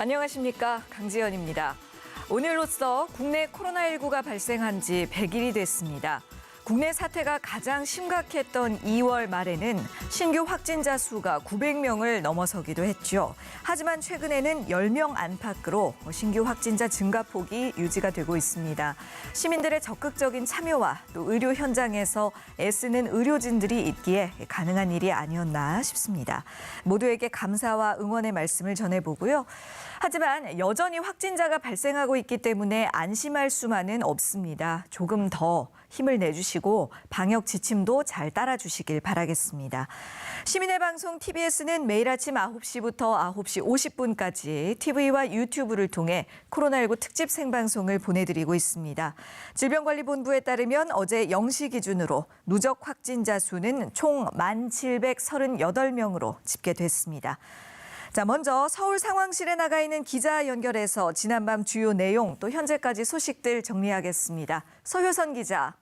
안녕하십니까, 강지연입니다. 오늘로써 국내 코로나19가 발생한 지 100일이 됐습니다. 국내 사태가 가장 심각했던 2월 말에는 신규 확진자 수가 900명을 넘어서기도 했죠. 하지만 최근에는 10명 안팎으로 신규 확진자 증가폭이 유지가 되고 있습니다. 시민들의 적극적인 참여와 또 의료 현장에서 애쓰는 의료진들이 있기에 가능한 일이 아니었나 싶습니다. 모두에게 감사와 응원의 말씀을 전해보고요. 하지만 여전히 확진자가 발생하고 있기 때문에 안심할 수만은 없습니다. 조금 더 힘을 내주시고 방역 지침도 잘 따라주시길 바라겠습니다. 시민의 방송 TBS는 매일 아침 9시부터 9시 50분까지 TV와 유튜브를 통해 코로나19 특집 생방송을 보내드리고 있습니다. 질병관리본부에 따르면 어제 0시 기준으로 누적 확진자 수는 총 1,738명으로 집계됐습니다. 자, 먼저 서울 상황실에 나가 있는 기자 연결해서 지난밤 주요 내용 또 현재까지 소식들 정리하겠습니다. 서효선 기자.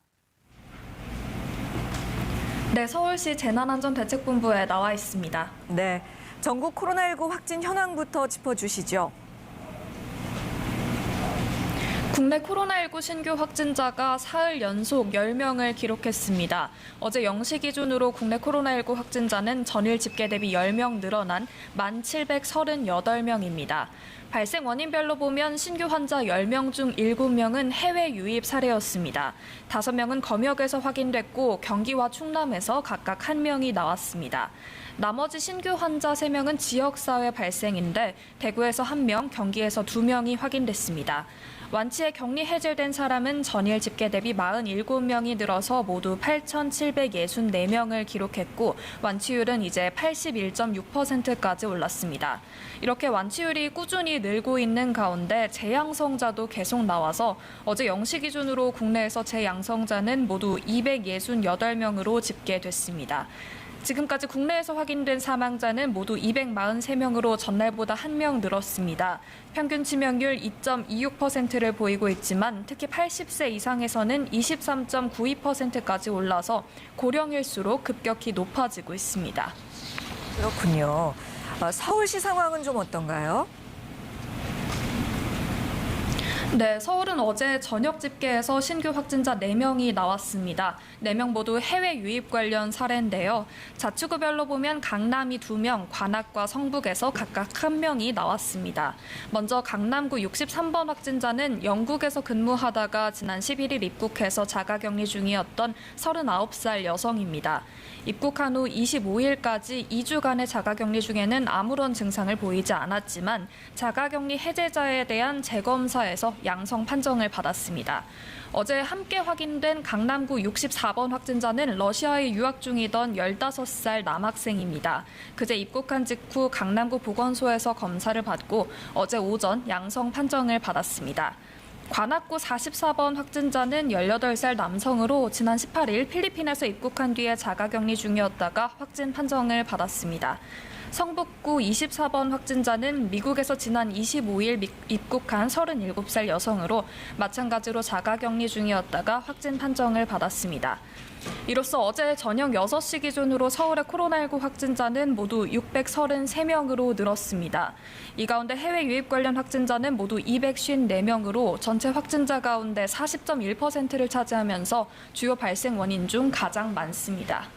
네, 서울시 재난안전대책본부에 나와 있습니다. 네, 전국 코로나19 확진 현황부터 짚어주시죠. 국내 코로나19 신규 확진자가 사흘 연속 10명을 기록했습니다. 어제 0시 기준으로 국내 코로나19 확진자는 전일 집계 대비 10명 늘어난 1,738명입니다. 발생 원인별로 보면 신규 환자 10명 중 7명은 해외 유입 사례였습니다. 5명은 검역에서 확인됐고 경기와 충남에서 각각 1명이 나왔습니다. 나머지 신규 환자 3명은 지역사회 발생인데 대구에서 1명, 경기에서 2명이 확인됐습니다. 완치에 격리 해제된 사람은 전일 집계 대비 47명이 늘어서 모두 8,764명을 기록했고 완치율은 이제 81.6%까지 올랐습니다. 이렇게 완치율이 꾸준히 늘고 있는 가운데 재양성자도 계속 나와서 어제 0시 기준으로 국내에서 재양성자는 모두 268명으로 집계됐습니다. 지금까지 국내에서 확인된 사망자는 모두 243명으로 전날보다 1명 늘었습니다. 평균 치명률 2.26%를 보이고 있지만 특히 80세 이상에서는 23.92%까지 올라서 고령일수록 급격히 높아지고 있습니다. 그렇군요. 서울시 상황은 좀 어떤가요? 네, 서울은 어제 저녁 집계에서 신규 확진자 4명이 나왔습니다. 4명 모두 해외 유입 관련 사례인데요. 자치구별로 보면 강남이 2명, 관악과 성북에서 각각 1명이 나왔습니다. 먼저 강남구 63번 확진자는 영국에서 근무하다가 지난 11일 입국해서 자가격리 중이었던 39살 여성입니다. 입국한 후 25일까지 2주간의 자가격리 중에는 아무런 증상을 보이지 않았지만 자가격리 해제자에 대한 재검사에서 양성 판정을 받았습니다. 어제 함께 확인된 강남구 64번 확진자는 러시아에 유학 중이던 15살 남학생입니다. 그제 입국한 직후 강남구 보건소에서 검사를 받고 어제 오전 양성 판정을 받았습니다. 관악구 44번 확진자는 18살 남성으로 지난 18일 필리핀에서 입국한 뒤에 자가격리 중이었다가 확진 판정을 받았습니다. 성북구 24번 확진자는 미국에서 지난 25일 입국한 37살 여성으로 마찬가지로 자가격리 중이었다가 확진 판정을 받았습니다. 이로써 어제 저녁 6시 기준으로 서울의 코로나19 확진자는 모두 633명으로 늘었습니다. 이 가운데 해외 유입 관련 확진자는 모두 254명으로 전체 확진자 가운데 40.1%를 차지하면서 주요 발생 원인 중 가장 많습니다.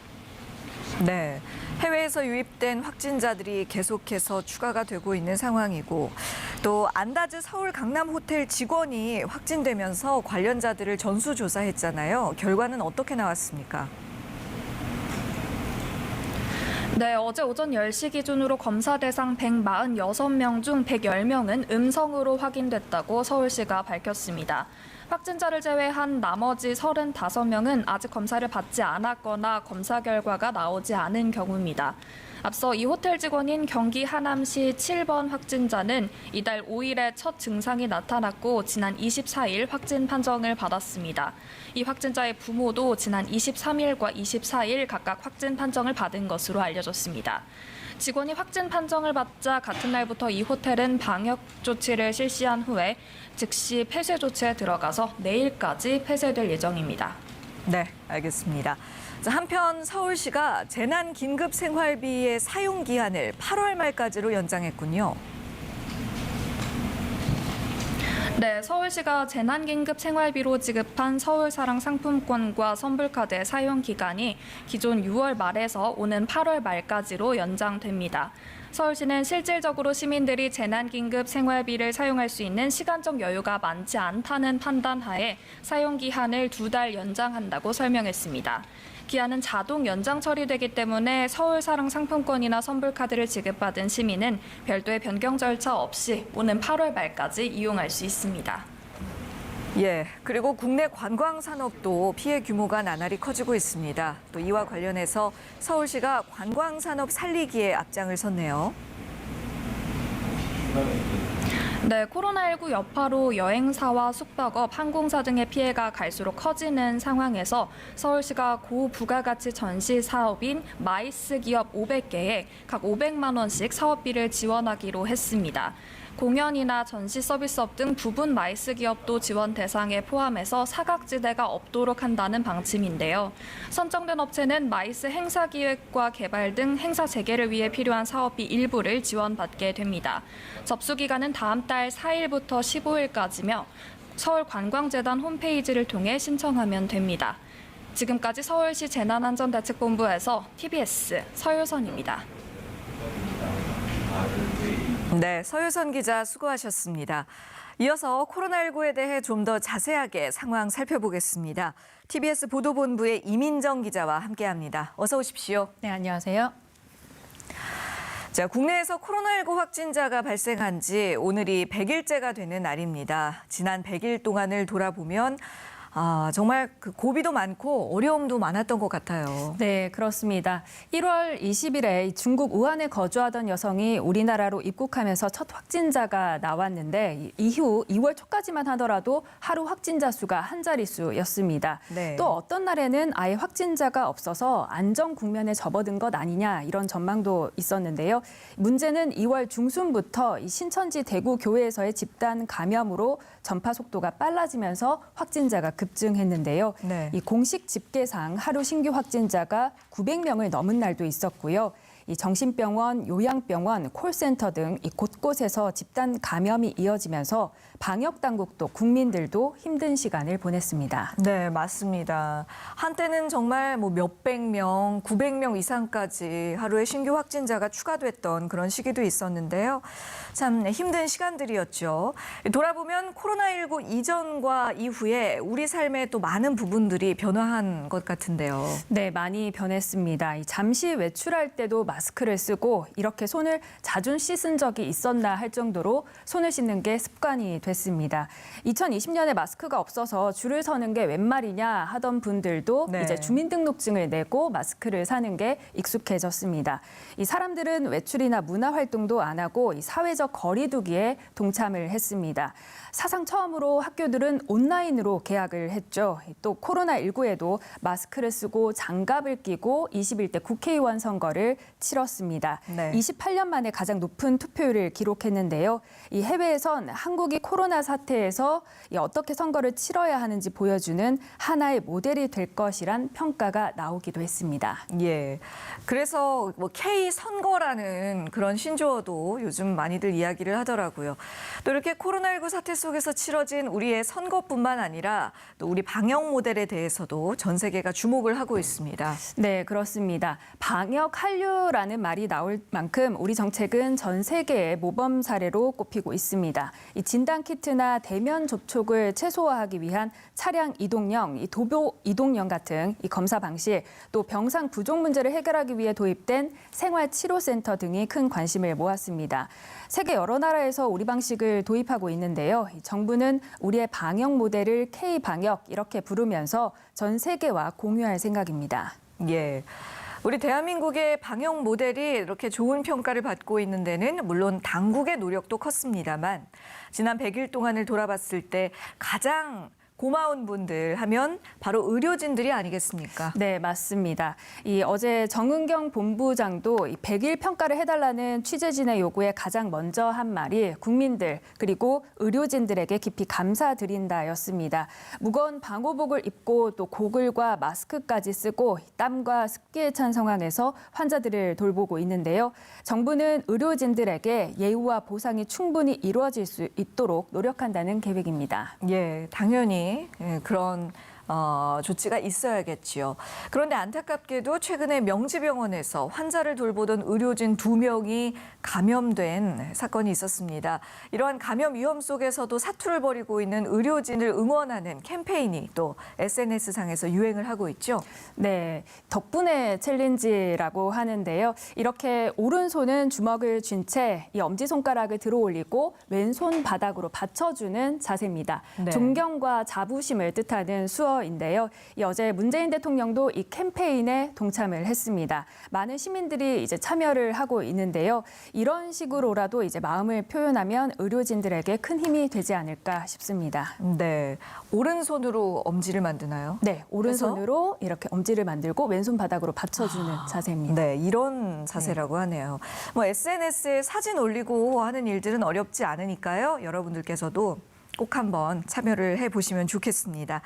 네, 해외에서 유입된 확진자들이 계속해서 추가가 되고 있는 상황이고 또 안다즈 서울 강남 호텔 직원이 확진되면서 관련자들을 전수조사했잖아요. 결과는 어떻게 나왔습니까? 네, 어제 오전 10시 기준으로 검사 대상 146명 중 110명은 음성으로 확인됐다고 서울시가 밝혔습니다. 확진자를 제외한 나머지 35명은 아직 검사를 받지 않았거나 검사 결과가 나오지 않은 경우입니다. 앞서 이 호텔 직원인 경기 하남시 7번 확진자는 이달 5일에 첫 증상이 나타났고 지난 24일 확진 판정을 받았습니다. 이 확진자의 부모도 지난 23일과 24일 각각 확진 판정을 받은 것으로 알려졌습니다. 직원이 확진 판정을 받자 같은 날부터 이 호텔은 방역 조치를 실시한 후에 즉시 폐쇄 조치에 들어가서 내일까지 폐쇄될 예정입니다. 네, 알겠습니다. 한편 서울시가 재난 긴급 생활비의 사용 기한을 8월 말까지로 연장했군요. 네, 서울시가 재난긴급 생활비로 지급한 서울사랑 상품권과 선불카드의 사용 기간이 기존 6월 말에서 오는 8월 말까지로 연장됩니다. 서울시는 실질적으로 시민들이 재난긴급 생활비를 사용할 수 있는 시간적 여유가 많지 않다는 판단하에 사용 기한을 2달 연장한다고 설명했습니다. 기한은 자동 연장 처리되기 때문에 서울사랑 상품권이나 선불카드를 지급받은 시민은 별도의 변경 절차 없이 오는 8월 말까지 이용할 수 있습니다. 예, 그리고 국내 관광 산업도 피해 규모가 나날이 커지고 있습니다. 또 이와 관련해서 서울시가 관광 산업 살리기에 앞장을 섰네요. 네, 코로나19 여파로 여행사와 숙박업, 항공사 등의 피해가 갈수록 커지는 상황에서 서울시가 고부가가치 전시 사업인 마이스 기업 500개에 각 500만 원씩 사업비를 지원하기로 했습니다. 공연이나 전시 서비스업 등 부분 마이스 기업도 지원 대상에 포함해서 사각지대가 없도록 한다는 방침인데요. 선정된 업체는 마이스 행사 기획과 개발 등 행사 재개를 위해 필요한 사업비 일부를 지원받게 됩니다. 접수 기간은 다음 달 4일부터 15일까지며 서울관광재단 홈페이지를 통해 신청하면 됩니다. 지금까지 서울시 재난안전대책본부에서 TBS 서유선입니다. 네, 서유선 기자 수고하셨습니다. 이어서 코로나19에 대해 좀 더 자세하게 상황 살펴보겠습니다. TBS 보도본부의 이민정 기자와 함께합니다. 어서 오십시오. 네, 안녕하세요. 자, 국내에서 코로나19 확진자가 발생한 지 오늘이 100일째가 되는 날입니다. 지난 100일 동안을 돌아보면 정말 고비도 많고 어려움도 많았던 것 같아요. 네, 그렇습니다. 1월 20일에 중국 우한에 거주하던 여성이 우리나라로 입국하면서 첫 확진자가 나왔는데 이후 2월 초까지만 하더라도 하루 확진자 수가 한 자릿수였습니다. 네. 또 어떤 날에는 아예 확진자가 없어서 안정 국면에 접어든 것 아니냐 이런 전망도 있었는데요. 문제는 2월 중순부터 이 신천지 대구 교회에서의 집단 감염으로 전파 속도가 빨라지면서 확진자가 급증했는데요. 네. 이 공식 집계상 하루 신규 확진자가 900명을 넘은 날도 있었고요. 이 정신병원, 요양병원, 콜센터 등 이 곳곳에서 집단 감염이 이어지면서 방역 당국도 국민들도 힘든 시간을 보냈습니다. 네, 맞습니다. 한때는 정말 몇백 명, 900명 이상까지 하루에 신규 확진자가 추가됐던 그런 시기도 있었는데요. 참 힘든 시간들이었죠. 돌아보면 코로나19 이전과 이후에 우리 삶에 또 많은 부분들이 변화한 것 같은데요. 네, 많이 변했습니다. 잠시 외출할 때도 마스크를 쓰고 이렇게 손을 자주 씻은 적이 있었나 할 정도로 손을 씻는 게 습관이 됐습니다. 2020년에 마스크가 없어서 줄을 서는 게 웬 말이냐 하던 분들도 네. 이제 주민등록증을 내고 마스크를 사는 게 익숙해졌습니다. 이 사람들은 외출이나 문화 활동도 안 하고 이 사회적 거리 두기에 동참을 했습니다. 사상 처음으로 학교들은 온라인으로 개학을 했죠. 또 코로나19에도 마스크를 쓰고 장갑을 끼고 21대 국회의원 선거를 치렀습니다. 네. 28년 만에 가장 높은 투표율을 기록했는데요. 이 해외에선 한국이 코로나 사태에서 어떻게 선거를 치러야 하는지 보여주는 하나의 모델이 될 것이란 평가가 나오기도 했습니다. 예. 그래서 K-선거라는 그런 신조어도 요즘 많이들 이야기를 하더라고요. 또 이렇게 코로나19 사태 속에서 치러진 우리의 선거뿐만 아니라 또 우리 방역 모델에 대해서도 전 세계가 주목을 하고 있습니다. 네, 그렇습니다. 방역 한류라는 말이 나올 만큼 우리 정책은 전 세계의 모범 사례로 꼽히고 있습니다. 이 진단 키트나 대면 접촉을 최소화하기 위한 차량 이동령, 이 도보 이동령 같은 이 검사 방식, 또 병상 부족 문제를 해결하기 위해 도입된 생활치료센터 등이 큰 관심을 모았습니다. 세계 여러 나라에서 우리 방식을 도입하고 있는데요. 정부는 우리의 방역 모델을 K-방역 이렇게 부르면서 전 세계와 공유할 생각입니다. 예. 우리 대한민국의 방역 모델이 이렇게 좋은 평가를 받고 있는 데는 물론 당국의 노력도 컸습니다만 지난 100일 동안을 돌아봤을 때 가장 고마운 분들 하면 바로 의료진들이 아니겠습니까? 네, 맞습니다. 어제 정은경 본부장도 100일 평가를 해달라는 취재진의 요구에 가장 먼저 한 말이 국민들 그리고 의료진들에게 깊이 감사드린다였습니다. 무거운 방호복을 입고 또 고글과 마스크까지 쓰고 땀과 습기에 찬 상황에서 환자들을 돌보고 있는데요. 정부는 의료진들에게 예우와 보상이 충분히 이루어질 수 있도록 노력한다는 계획입니다. 예, 당연히 그런 조치가 있어야겠지요. 그런데 안타깝게도 최근에 명지병원에서 환자를 돌보던 의료진 2명이 감염된 사건이 있었습니다. 이러한 감염 위험 속에서도 사투를 벌이고 있는 의료진을 응원하는 캠페인이 또 SNS상에서 유행을 하고 있죠. 네, 덕분에 챌린지라고 하는데요. 이렇게 오른손은 주먹을 쥔 채 이 엄지손가락을 들어 올리고 왼손 바닥으로 받쳐주는 자세입니다. 네. 존경과 자부심을 뜻하는 수어인데요. 어제 문재인 대통령도 이 캠페인에 동참을 했습니다. 많은 시민들이 이제 참여를 하고 있는데요. 이런 식으로라도 이제 마음을 표현하면 의료진들에게 큰 힘이 되지 않을까 싶습니다. 네, 오른손으로 엄지를 만드나요? 네, 오른손으로 이렇게 엄지를 만들고 왼손 바닥으로 받쳐주는 자세입니다. 네, 이런 자세라고 하네요. 뭐 SNS에 사진 올리고 하는 일들은 어렵지 않으니까요. 여러분들께서도 꼭 한번 참여를 해보시면 좋겠습니다.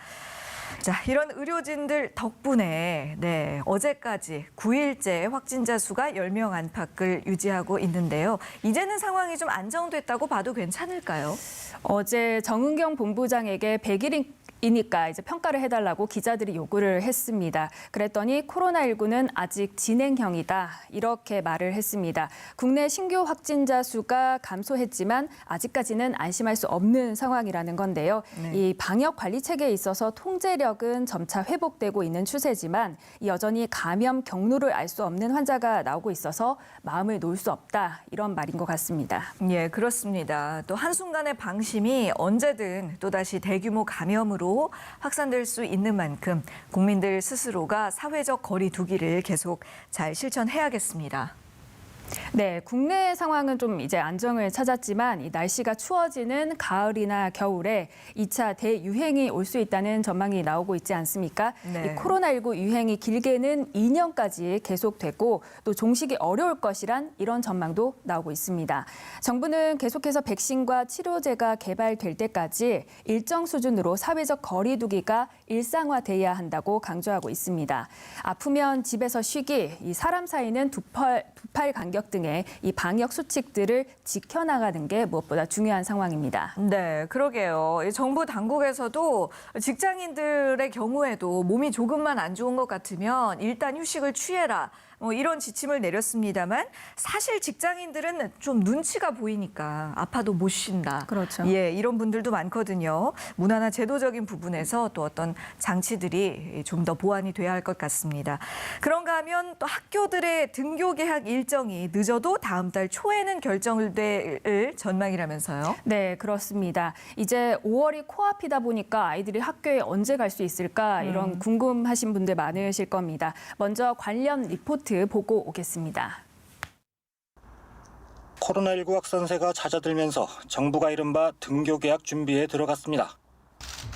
자, 이런 의료진들 덕분에 어제까지 9일째 확진자 수가 10명 안팎을 유지하고 있는데요. 이제는 상황이 좀 안정됐다고 봐도 괜찮을까요? 어제 정은경 본부장에게 100일이니까 이제 평가를 해달라고 기자들이 요구를 했습니다. 그랬더니 코로나19는 아직 진행형이다 이렇게 말을 했습니다. 국내 신규 확진자 수가 감소했지만 아직까지는 안심할 수 없는 상황이라는 건데요. 네. 이 방역 관리 체계에 있어서 통제력은 점차 회복되고 있는 추세지만 여전히 감염 경로를 알 수 없는 환자가 나오고 있어서 마음을 놓을 수 없다 이런 말인 것 같습니다. 예, 그렇습니다. 또 한순간의 방심이 언제든 또다시 대규모 감염으로 확산될 수 있는 만큼 국민들 스스로가 사회적 거리 두기를 계속 잘 실천해야겠습니다. 네, 국내 상황은 좀 이제 안정을 찾았지만 이 날씨가 추워지는 가을이나 겨울에 2차 대유행이 올 수 있다는 전망이 나오고 있지 않습니까? 네. 이 코로나19 유행이 길게는 2년까지 계속되고 또 종식이 어려울 것이란 이런 전망도 나오고 있습니다. 정부는 계속해서 백신과 치료제가 개발될 때까지 일정 수준으로 사회적 거리 두기가 일상화돼야 한다고 강조하고 있습니다. 아프면 집에서 쉬기, 이 사람 사이는 두 팔 간격 등의 이 방역 수칙들을 지켜나가는 게 무엇보다 중요한 상황입니다. 네, 그러게요. 이 정부 당국에서도 직장인들의 경우에도 몸이 조금만 안 좋은 것 같으면 일단 휴식을 취해라. 이런 지침을 내렸습니다만 사실 직장인들은 좀 눈치가 보이니까 아파도 못 쉰다. 그렇죠. 예, 이런 분들도 많거든요. 문화나 제도적인 부분에서 또 어떤 장치들이 좀 더 보완이 돼야 할 것 같습니다. 그런가 하면 또 학교들의 등교 개학 일정이 늦어도 다음 달 초에는 결정될 전망이라면서요. 네, 그렇습니다. 이제 5월이 코앞이다 보니까 아이들이 학교에 언제 갈 수 있을까 이런 궁금하신 분들 많으실 겁니다. 먼저 관련 리포트 보고 오겠습니다. 코로나19 확산세가 잦아들면서 정부가 이른바 등교 개학 준비에 들어갔습니다.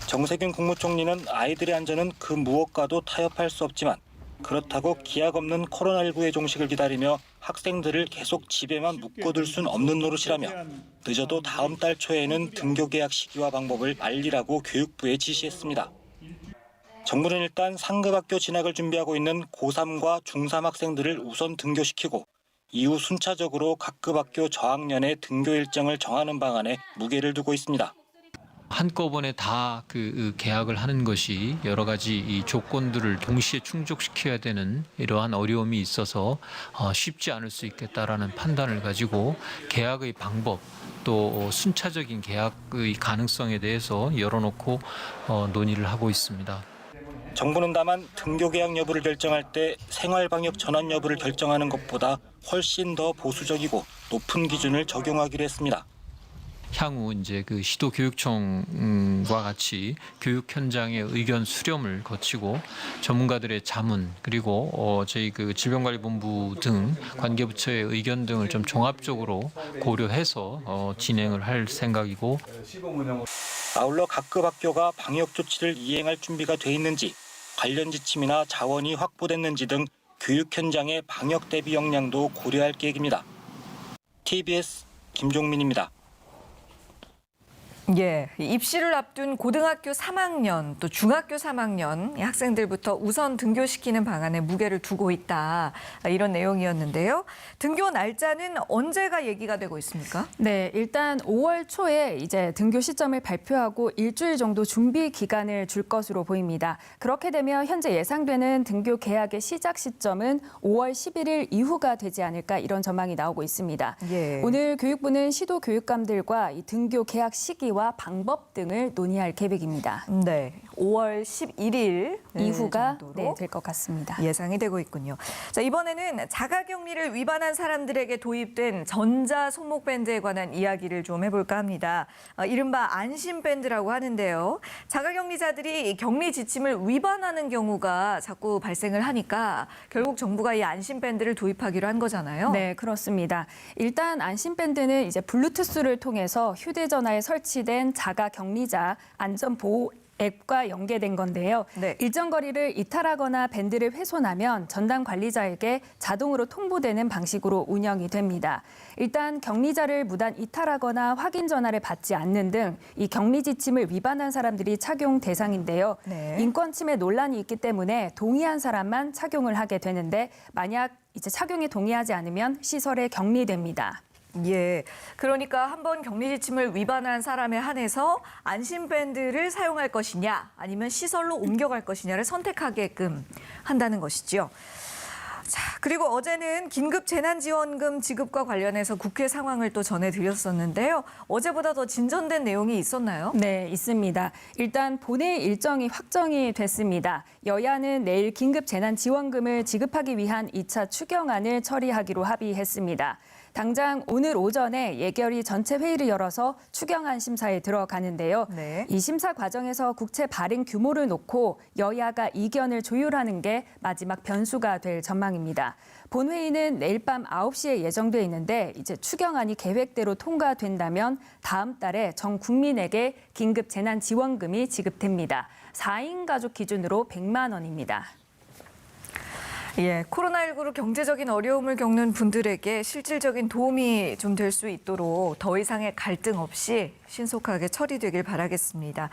정세균 국무총리는 아이들의 안전은 그 무엇과도 타협할 수 없지만 그렇다고 기약 없는 코로나19의 종식을 기다리며 학생들을 계속 집에만 묶어둘 순 없는 노릇이라며 늦어도 다음 달 초에는 등교 개학 시기와 방법을 알리라고 교육부에 지시했습니다. 정부는 일단 상급학교 진학을 준비하고 있는 고3과 중3 학생들을 우선 등교시키고 이후 순차적으로 각급 학교 저학년의 등교 일정을 정하는 방안에 무게를 두고 있습니다. 한꺼번에 다 계약을 하는 것이 여러 가지 이 조건들을 동시에 충족시켜야 되는 이러한 어려움이 있어서 쉽지 않을 수 있겠다라는 판단을 가지고 계약의 방법 또 순차적인 계약의 가능성에 대해서 열어놓고 논의를 하고 있습니다. 정부는 다만 등교 개학 여부를 결정할 때 생활방역 전환 여부를 결정하는 것보다 훨씬 더 보수적이고 높은 기준을 적용하기로 했습니다. 향후 이제 그 시도교육청과 같이 교육 현장의 의견 수렴을 거치고 전문가들의 자문 그리고 저희 그 질병관리본부 등 관계부처의 의견 등을 좀 종합적으로 고려해서 진행을 할 생각이고. 아울러 각급 학교가 방역 조치를 이행할 준비가 돼 있는지, 관련 지침이나 자원이 확보됐는지 등 교육 현장의 방역 대비 역량도 고려할 계획입니다. TBS 김종민입니다. 예, 입시를 앞둔 고등학교 3학년 또 중학교 3학년 학생들부터 우선 등교시키는 방안에 무게를 두고 있다. 이런 내용이었는데요. 등교 날짜는 언제가 얘기가 되고 있습니까? 네, 일단 5월 초에 이제 등교 시점을 발표하고 일주일 정도 준비 기간을 줄 것으로 보입니다. 그렇게 되면 현재 예상되는 등교 개학의 시작 시점은 5월 11일 이후가 되지 않을까 이런 전망이 나오고 있습니다. 예. 오늘 교육부는 시도 교육감들과 이 등교 개학 시기와 방법 등을 논의할 계획입니다. 네, 5월 11일 이후가 정도로 될 것 같습니다. 예상이 되고 있군요. 자, 이번에는 자가격리를 위반한 사람들에게 도입된 전자 손목밴드에 관한 이야기를 좀 해볼까 합니다. 이른바 안심밴드라고 하는데요. 자가격리자들이 격리 지침을 위반하는 경우가 자꾸 발생을 하니까 결국 정부가 이 안심밴드를 도입하기로 한 거잖아요. 네, 그렇습니다. 일단 안심밴드는 이제 블루투스를 통해서 휴대전화에 설치된 자가격리자 안전보호 앱과 연계된 건데요. 네. 일정 거리를 이탈하거나 밴드를 훼손하면 전담 관리자에게 자동으로 통보되는 방식으로 운영이 됩니다. 일단 격리자를 무단 이탈하거나 확인 전화를 받지 않는 등 이 격리 지침을 위반한 사람들이 착용 대상인데요. 네. 인권 침해 논란이 있기 때문에 동의한 사람만 착용을 하게 되는데 만약 이제 착용에 동의하지 않으면 시설에 격리됩니다. 예, 그러니까 한번 격리 지침을 위반한 사람에 한해서 안심밴드를 사용할 것이냐 아니면 시설로 옮겨갈 것이냐를 선택하게끔 한다는 것이죠. 자, 그리고 어제는 긴급 재난지원금 지급과 관련해서 국회 상황을 또 전해드렸었는데요. 어제보다 더 진전된 내용이 있었나요? 네, 있습니다. 일단 본회의 일정이 확정이 됐습니다. 여야는 내일 긴급 재난지원금을 지급하기 위한 2차 추경안을 처리하기로 합의했습니다. 당장 오늘 오전에 예결위 전체 회의를 열어서 추경안 심사에 들어가는데요. 네. 이 심사 과정에서 국채 발행 규모를 놓고 여야가 이견을 조율하는 게 마지막 변수가 될 전망입니다. 본회의는 내일 밤 9시에 예정돼 있는데 이제 추경안이 계획대로 통과된다면 다음 달에 전 국민에게 긴급 재난지원금이 지급됩니다. 4인 가족 기준으로 100만 원입니다. 예, 코로나19로 경제적인 어려움을 겪는 분들에게 실질적인 도움이 좀 될 수 있도록 더 이상의 갈등 없이 신속하게 처리되길 바라겠습니다.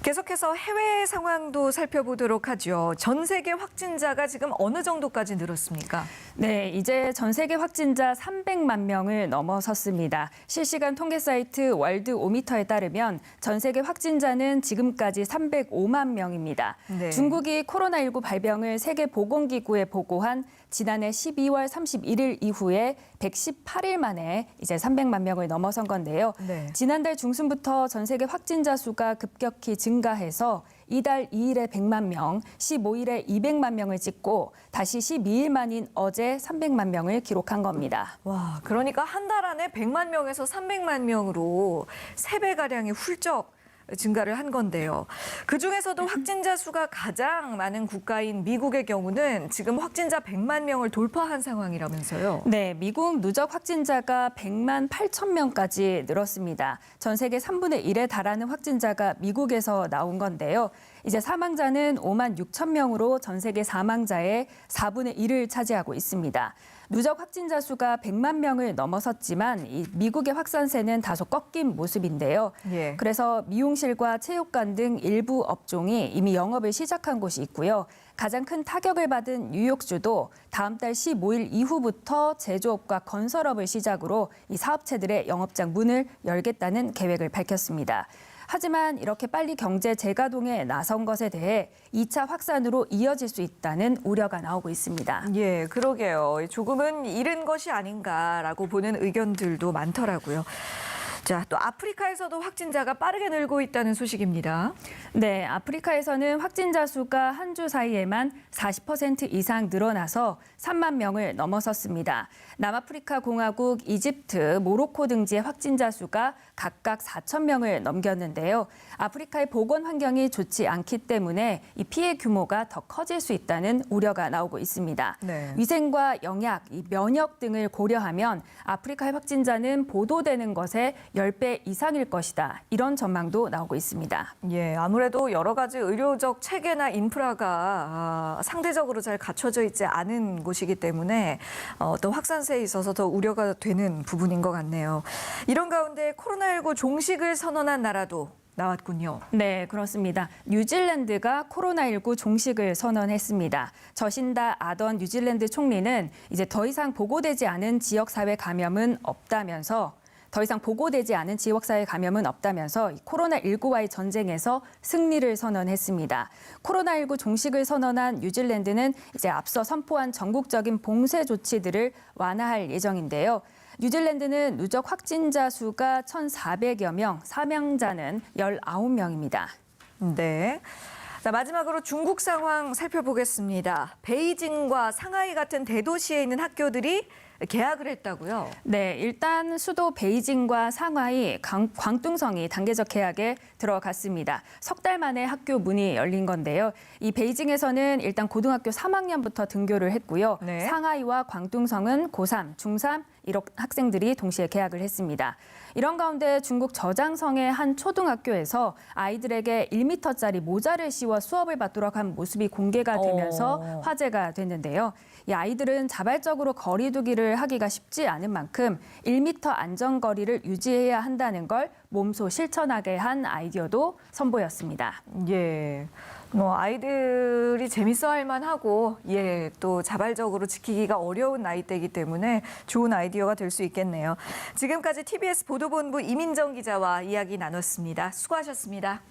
계속해서 해외 상황도 살펴보도록 하죠. 전 세계 확진자가 지금 어느 정도까지 늘었습니까? 네, 이제 전 세계 확진자 300만 명을 넘어섰습니다. 실시간 통계 사이트 월드오미터에 따르면 전 세계 확진자는 지금까지 305만 명입니다. 네. 중국이 코로나19 발병을 세계보건기구에 보고한 지난해 12월 31일 이후에 118일 만에 이제 300만 명을 넘어선 건데요. 네. 지난달 중순부터 전 세계 확진자 수가 급격히 증가해서 이달 2일에 100만 명, 15일에 200만 명을 찍고 다시 12일 만인 어제 300만 명을 기록한 겁니다. 와, 그러니까 한 달 안에 100만 명에서 300만 명으로 3배가량이 훌쩍 증가를 한 건데요. 그중에서도 확진자 수가 가장 많은 국가인 미국의 경우는 지금 확진자 100만 명을 돌파한 상황이라면서요. 네, 미국 누적 확진자가 100만 8천 명까지 늘었습니다. 전 세계 3분의 1에 달하는 확진자가 미국에서 나온 건데요. 이제 사망자는 5만 6천 명으로 전 세계 사망자의 4분의 1을 차지하고 있습니다. 누적 확진자 수가 100만 명을 넘어섰지만 이 미국의 확산세는 다소 꺾인 모습인데요. 예. 그래서 미용실과 체육관 등 일부 업종이 이미 영업을 시작한 곳이 있고요. 가장 큰 타격을 받은 뉴욕주도 다음 달 15일 이후부터 제조업과 건설업을 시작으로 이 사업체들의 영업장 문을 열겠다는 계획을 밝혔습니다. 하지만 이렇게 빨리 경제 재가동에 나선 것에 대해 2차 확산으로 이어질 수 있다는 우려가 나오고 있습니다. 예, 그러게요. 조금은 이른 것이 아닌가라고 보는 의견들도 많더라고요. 자, 또 아프리카에서도 확진자가 빠르게 늘고 있다는 소식입니다. 네, 아프리카에서는 확진자 수가 한 주 사이에만 40% 이상 늘어나서 3만 명을 넘어섰습니다. 남아프리카 공화국, 이집트, 모로코 등지의 확진자 수가 각각 4천 명을 넘겼는데요. 아프리카의 보건 환경이 좋지 않기 때문에 이 피해 규모가 더 커질 수 있다는 우려가 나오고 있습니다. 네. 위생과 영약, 이 면역 등을 고려하면 아프리카의 확진자는 보도되는 것의 10배 이상일 것이다. 이런 전망도 나오고 있습니다. 예, 아무래도 여러 가지 의료적 체계나 인프라가 상대적으로 잘 갖춰져 있지 않은 곳이기 때문에 또 확산세에 있어서 더 우려가 되는 부분인 것 같네요. 이런 가운데 코로나19 종식을 선언한 나라도 나왔군요. 네, 그렇습니다. 뉴질랜드가 코로나19 종식을 선언했습니다. 저신다 아던 뉴질랜드 총리는 이제 더 이상 보고되지 않은 지역사회 감염은 없다면서 코로나19와의 전쟁에서 승리를 선언했습니다. 코로나19 종식을 선언한 뉴질랜드는 이제 앞서 선포한 전국적인 봉쇄 조치들을 완화할 예정인데요. 뉴질랜드는 누적 확진자 수가 1,400여 명, 사망자는 19명입니다. 네. 자, 마지막으로 중국 상황 살펴보겠습니다. 베이징과 상하이 같은 대도시에 있는 학교들이 개학을 했다고요? 네, 일단 수도 베이징과 상하이, 광둥성이 단계적 개학에 들어갔습니다. 석 달 만에 학교 문이 열린 건데요. 이 베이징에서는 일단 고등학교 3학년부터 등교를 했고요. 네. 상하이와 광둥성은 고3, 중3, 1억 학생들이 동시에 개학을 했습니다. 이런 가운데 중국 저장성의 한 초등학교에서 아이들에게 1m짜리 모자를 씌워 수업을 받도록 한 모습이 공개가 되면서 화제가 됐는데요. 이 아이들은 자발적으로 거리 두기를 하기가 쉽지 않은 만큼 1m 안전거리를 유지해야 한다는 걸 몸소 실천하게 한 아이디어도 선보였습니다. 예. 아이들이 재밌어 할 만하고, 예, 또 자발적으로 지키기가 어려운 나이대이기 때문에 좋은 아이디어가 될 수 있겠네요. 지금까지 TBS 보도본부 이민정 기자와 이야기 나눴습니다. 수고하셨습니다.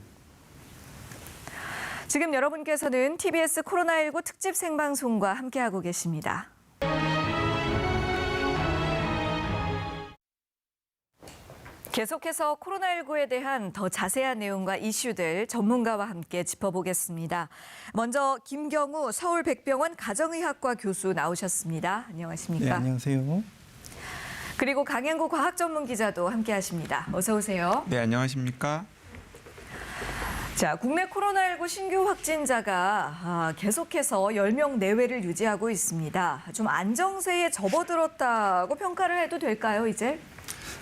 지금 여러분께서는 TBS 코로나19 특집 생방송과 함께하고 계십니다. 계속해서 코로나19에 대한 더 자세한 내용과 이슈들 전문가와 함께 짚어보겠습니다. 먼저 김경우 서울백병원 가정의학과 교수 나오셨습니다. 안녕하십니까? 네, 안녕하세요. 그리고 강행구 과학전문기자도 함께하십니다. 어서 오세요. 네, 안녕하십니까? 자, 국내 코로나19 신규 확진자가 계속해서 10명 내외를 유지하고 있습니다. 좀 안정세에 접어들었다고 평가를 해도 될까요, 이제?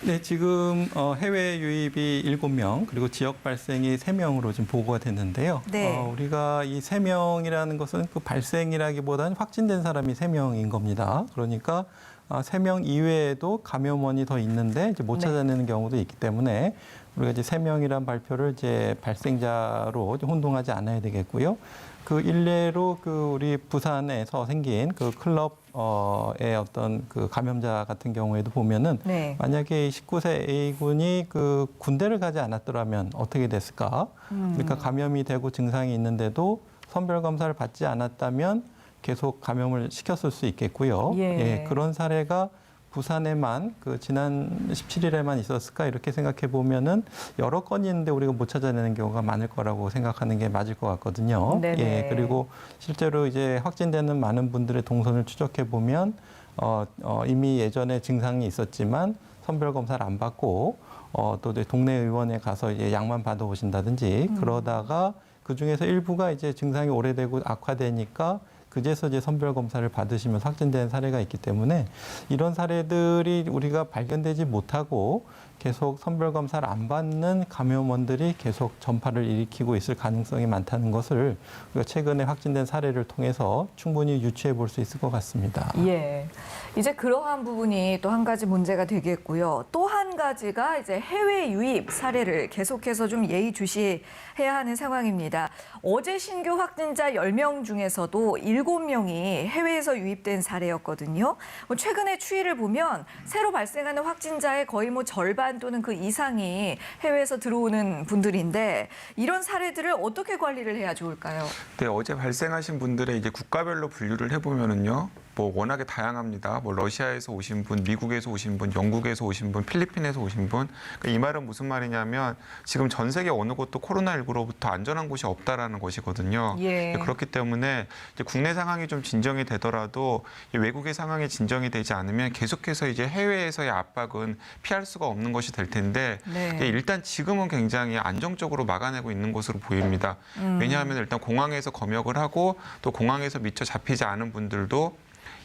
네, 지금 해외 유입이 7명, 그리고 지역 발생이 3명으로 지금 보고가 됐는데요. 네. 우리가 이 3명이라는 것은 그 발생이라기보다는 확진된 사람이 3명인 겁니다. 그러니까 3명 이외에도 감염원이 더 있는데 이제 못 찾아내는 경우도 있기 때문에 우리가 이제 3명이란 발표를 이제 발생자로 혼동하지 않아야 되겠고요. 그 일례로 그 우리 부산에서 생긴 그 클럽의 어떤 그 감염자 같은 경우에도 보면은 네. 만약에 19세 A군이 그 군대를 가지 않았더라면 어떻게 됐을까? 그러니까 감염이 되고 증상이 있는데도 선별 검사를 받지 않았다면 계속 감염을 시켰을 수 있겠고요. 예. 그런 사례가 부산에만 그 지난 17일에만 있었을까 이렇게 생각해 보면은 여러 건이 있는데 우리가 못 찾아내는 경우가 많을 거라고 생각하는 게 맞을 것 같거든요. 네네. 예, 그리고 실제로 이제 확진되는 많은 분들의 동선을 추적해 보면 이미 예전에 증상이 있었지만 선별 검사를 안 받고 또 동네 의원에 가서 이제 약만 받아 오신다든지 그러다가 그 중에서 일부가 이제 증상이 오래되고 악화되니까 그제서 이제 선별 검사를 받으시면서 확진된 사례가 있기 때문에 이런 사례들이 우리가 발견되지 못하고 계속 선별 검사를 안 받는 감염원들이 계속 전파를 일으키고 있을 가능성이 많다는 것을 우리가 최근에 확진된 사례를 통해서 충분히 유추해 볼 수 있을 것 같습니다. 예. 이제 그러한 부분이 또 한 가지 문제가 되겠고요. 또 한 가지가 이제 해외 유입 사례를 계속해서 좀 예의주시해야 하는 상황입니다. 어제 신규 확진자 10명 중에서도 7명이 해외에서 유입된 사례였거든요. 최근의 추이를 보면 새로 발생하는 확진자의 거의 절반 또는 그 이상이 해외에서 들어오는 분들인데 이런 사례들을 어떻게 관리를 해야 좋을까요? 네, 어제 발생하신 분들의 이제 국가별로 분류를 해보면은요, 뭐 워낙에 다양합니다. 뭐 러시아에서 오신 분, 미국에서 오신 분, 영국에서 오신 분, 필리핀에서 오신 분. 그러니까 이 말은 무슨 말이냐면 지금 전 세계 어느 곳도 코로나19로부터 안전한 곳이 없다라는 것이거든요. 예. 그렇기 때문에 이제 국내 상황이 좀 진정이 되더라도 외국의 상황이 진정이 되지 않으면 계속해서 이제 해외에서의 압박은 피할 수가 없는 것이 될 텐데 네. 일단 지금은 굉장히 안정적으로 막아내고 있는 것으로 보입니다. 왜냐하면 일단 공항에서 검역을 하고 또 공항에서 미처 잡히지 않은 분들도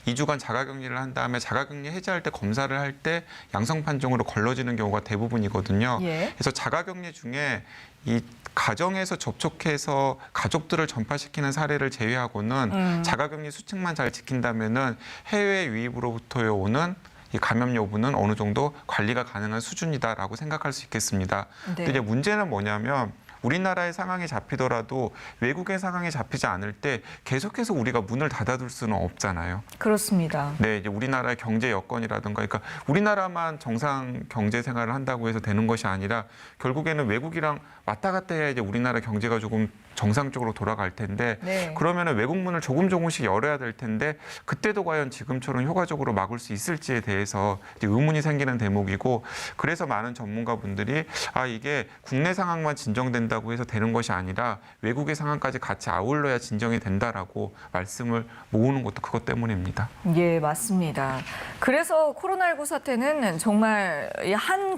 2주간 자가격리를 한 다음에 자가격리 해제할 때 검사를 할 때 양성 판정으로 걸러지는 경우가 대부분이거든요. 예. 그래서 자가격리 중에 이 가정에서 접촉해서 가족들을 전파시키는 사례를 제외하고는 자가격리 수칙만 잘 지킨다면은 해외 유입으로부터 오는 이 감염 여부는 어느 정도 관리가 가능한 수준이다라고 생각할 수 있겠습니다. 네. 근데 이제 문제는 뭐냐면 우리나라의 상황이 잡히더라도 외국의 상황이 잡히지 않을 때 계속해서 우리가 문을 닫아둘 수는 없잖아요. 그렇습니다. 네, 이제 우리나라의 경제 여건이라든가, 그러니까 우리나라만 정상 경제 생활을 한다고 해서 되는 것이 아니라 결국에는 외국이랑 왔다 갔다 해야 이제 우리나라 경제가 조금 정상적으로 돌아갈 텐데 네. 그러면은 외국 문을 조금씩 열어야 될 텐데 그때도 과연 지금처럼 효과적으로 막을 수 있을지에 대해서 이제 의문이 생기는 대목이고 그래서 많은 전문가분들이 이게 국내 상황만 진정된다고 해서 되는 것이 아니라 외국의 상황까지 같이 아울러야 진정이 된다라고 말씀을 모으는 것도 그것 때문입니다. 예, 맞습니다. 그래서 코로나19 사태는 정말 한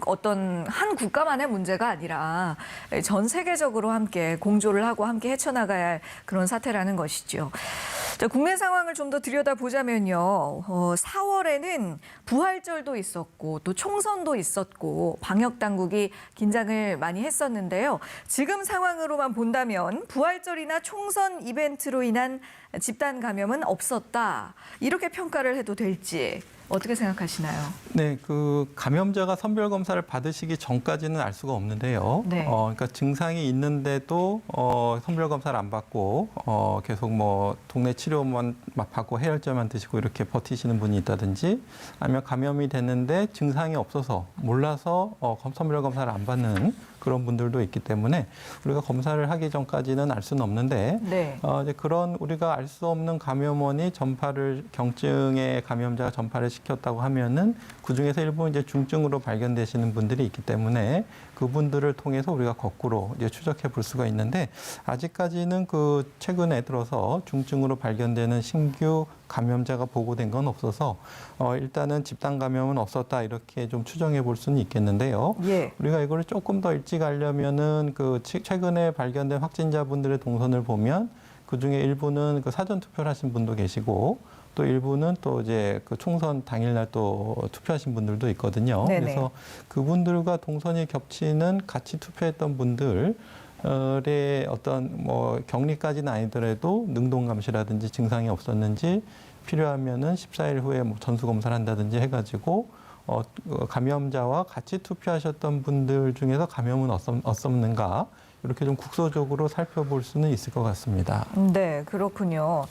국가만의 문제가 아니라 전 세계적으로 함께 공조를 하고 함께 헤쳐나가야 할 그런 사태라는 것이죠. 자, 국내 상황을 좀 더 들여다보자면요. 4월에는 부활절도 있었고 또 총선도 있었고 방역 당국이 긴장을 많이 했었는데요. 지금 상황으로만 본다면 부활절이나 총선 이벤트로 인한 집단 감염은 없었다. 이렇게 평가를 해도 될지 어떻게 생각하시나요? 네, 그 감염자가 선별 검사를 받으시기 전까지는 알 수가 없는데요. 네. 그러니까 증상이 있는데도 선별 검사를 안 받고 계속 뭐 동네 치료만 받고 해열제만 드시고 이렇게 버티시는 분이 있다든지 아니면 감염이 됐는데 증상이 없어서 몰라서 선별 검사를 안 받는 그런 분들도 있기 때문에 우리가 검사를 하기 전까지는 알 수는 없는데 네. 이제 그런 우리가 알 수 없는 감염원이 경증의 감염자가 전파를 시켰다고 하면은 그 중에서 일부 이제 중증으로 발견되시는 분들이 있기 때문에 그분들을 통해서 우리가 거꾸로 이제 추적해 볼 수가 있는데 아직까지는 그 최근에 들어서 중증으로 발견되는 신규 감염자가 보고된 건 없어서 일단은 집단 감염은 없었다 이렇게 좀 추정해 볼 수는 있겠는데요. 예. 우리가 이거를 조금 더 일찍 알려면은 그 최근에 발견된 확진자분들의 동선을 보면 그 중에 일부는 그 사전 투표를 하신 분도 계시고 또 일부는 또 이제 그 총선 당일날 또 투표하신 분들도 있거든요. 네네. 그래서 그분들과 동선이 겹치는 같이 투표했던 분들의 어떤 뭐 격리까지는 아니더라도 능동 감시라든지 증상이 없었는지 필요하면은 14일 후에 뭐 전수 검사를 한다든지 해가지고 감염자와 같이 투표하셨던 분들 중에서 감염은 없었는가 이렇게 좀 국소적으로 살펴볼 수는 있을 것 같습니다. 네, 그렇군요.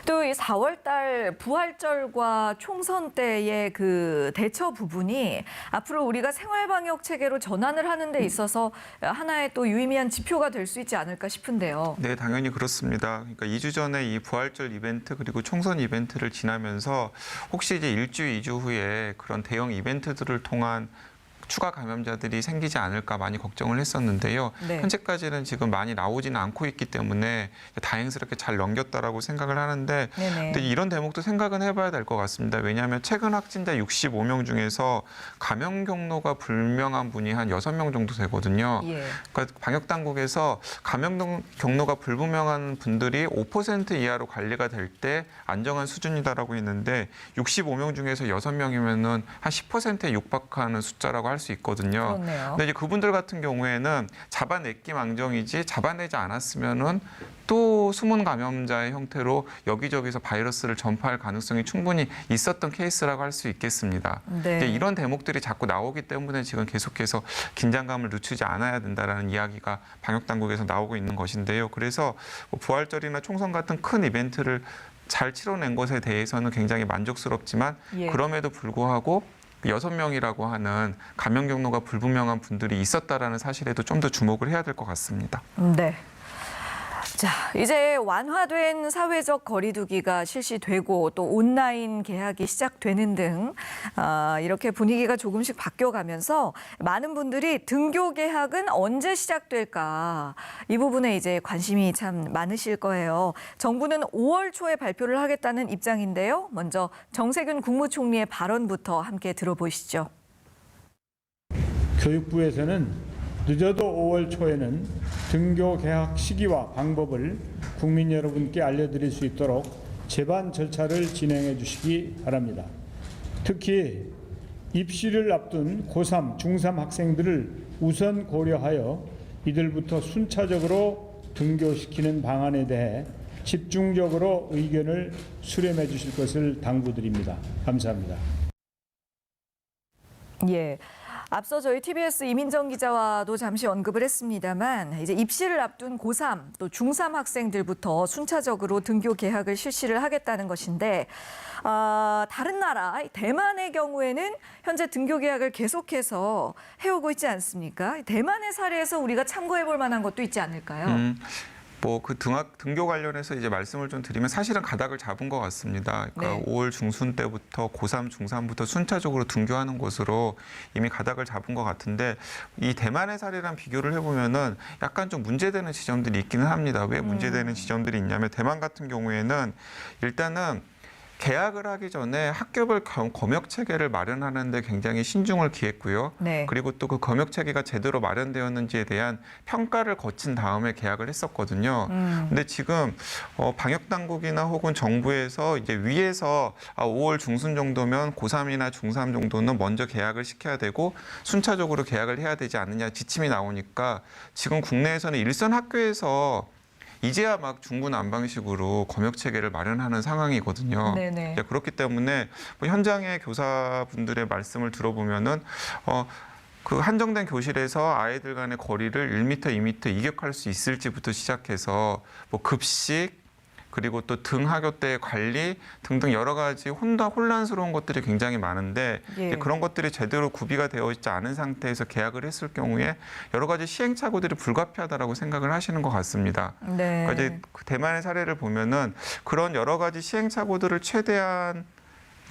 또 이 4월 달 부활절과 총선 때의 그 대처 부분이 앞으로 우리가 생활방역 체계로 전환을 하는 데 있어서 하나의 또 유의미한 지표가 될 수 있지 않을까 싶은데요. 네, 당연히 그렇습니다. 그러니까 2주 전에 이 부활절 이벤트 그리고 총선 이벤트를 지나면서 혹시 이제 1주, 2주 후에 그런 대형 이벤트들을 통한 추가 감염자들이 생기지 않을까 많이 걱정을 했었는데요. 네. 현재까지는 지금 많이 나오지는 않고 있기 때문에 다행스럽게 잘 넘겼다라고 생각을 하는데 네네. 근데 이런 대목도 생각은 해봐야 될 것 같습니다. 왜냐하면 최근 확진자 65명 중에서 감염 경로가 불명한 분이 한 6명 정도 되거든요. 예. 그러니까 방역 당국에서 감염 경로가 불분명한 분들이 5% 이하로 관리가 될 때 안정한 수준이다라고 했는데 65명 중에서 6명이면은 한 10%에 육박하는 숫자라고 할 수 있거든요. 그렇네요. 근데 이제 그분들 같은 경우에는 잡아냈기 망정이지 잡아내지 않았으면은 또 숨은 감염자의 형태로 여기저기서 바이러스를 전파할 가능성이 충분히 있었던 케이스라고 할 수 있겠습니다. 네. 이제 이런 대목들이 자꾸 나오기 때문에 지금 계속해서 긴장감을 늦추지 않아야 된다라는 이야기가 방역 당국에서 나오고 있는 것인데요. 그래서 뭐 부활절이나 총선 같은 큰 이벤트를 잘 치러낸 것에 대해서는 굉장히 만족스럽지만 예. 그럼에도 불구하고 6명이라고 하는 감염 경로가 불분명한 분들이 있었다라는 사실에도 좀 더 주목을 해야 될 것 같습니다. 네. 자, 이제 완화된 사회적 거리두기가 실시되고 또 온라인 개학이 시작되는 등 이렇게 분위기가 조금씩 바뀌어가면서 많은 분들이 등교 개학은 언제 시작될까 이 부분에 이제 관심이 참 많으실 거예요. 정부는 5월 초에 발표를 하겠다는 입장인데요. 먼저 정세균 국무총리의 발언부터 함께 들어보시죠. 교육부에서는 늦어도 5월 초에는 등교 개학 시기와 방법을 국민 여러분께 알려드릴 수 있도록 제반 절차를 진행해 주시기 바랍니다. 특히 입시를 앞둔 고3, 중3 학생들을 우선 고려하여 이들부터 순차적으로 등교시키는 방안에 대해 집중적으로 의견을 수렴해 주실 것을 당부드립니다. 감사합니다. 예. 앞서 저희 TBS 이민정 기자와도 잠시 언급을 했습니다만 이제 입시를 앞둔 고3 또 중3 학생들부터 순차적으로 등교 개학을 실시를 하겠다는 것인데 다른 나라 대만의 경우에는 현재 등교 개학을 계속해서 해오고 있지 않습니까? 대만의 사례에서 우리가 참고해 볼 만한 것도 있지 않을까요? 뭐 그 등교 관련해서 이제 말씀을 좀 드리면 사실은 가닥을 잡은 것 같습니다. 그러니까 네. 5월 중순 때부터 고3, 중3부터 순차적으로 등교하는 것으로 이미 가닥을 잡은 것 같은데 이 대만의 사례랑 비교를 해보면은 약간 좀 문제되는 지점들이 있기는 합니다. 왜 문제되는 지점들이 있냐면 대만 같은 경우에는 일단은 개학을 하기 전에 학교별 검역 체계를 마련하는 데 굉장히 신중을 기했고요. 네. 그리고 또 그 검역 체계가 제대로 마련되었는지에 대한 평가를 거친 다음에 개학을 했었거든요. 근데 지금 방역 당국이나 혹은 정부에서 이제 위에서 5월 중순 정도면 고3이나 중3 정도는 먼저 개학을 시켜야 되고 순차적으로 개학을 해야 되지 않느냐 지침이 나오니까 지금 국내에서는 일선 학교에서 이제야 막 중구난방식으로 검역 체계를 마련하는 상황이거든요. 네네. 그렇기 때문에 뭐 현장의 교사분들의 말씀을 들어보면은 그 한정된 교실에서 아이들 간의 거리를 1m, 2m 이격할 수 있을지부터 시작해서 뭐 급식 그리고 또 등하교 때 관리 등등 여러 가지 혼란스러운 것들이 굉장히 많은데 예. 그런 것들이 제대로 구비가 되어 있지 않은 상태에서 개학을 했을 경우에 여러 가지 시행착오들이 불가피하다라고 생각을 하시는 것 같습니다. 네. 그러니까 이제 대만의 사례를 보면은 그런 여러 가지 시행착오들을 최대한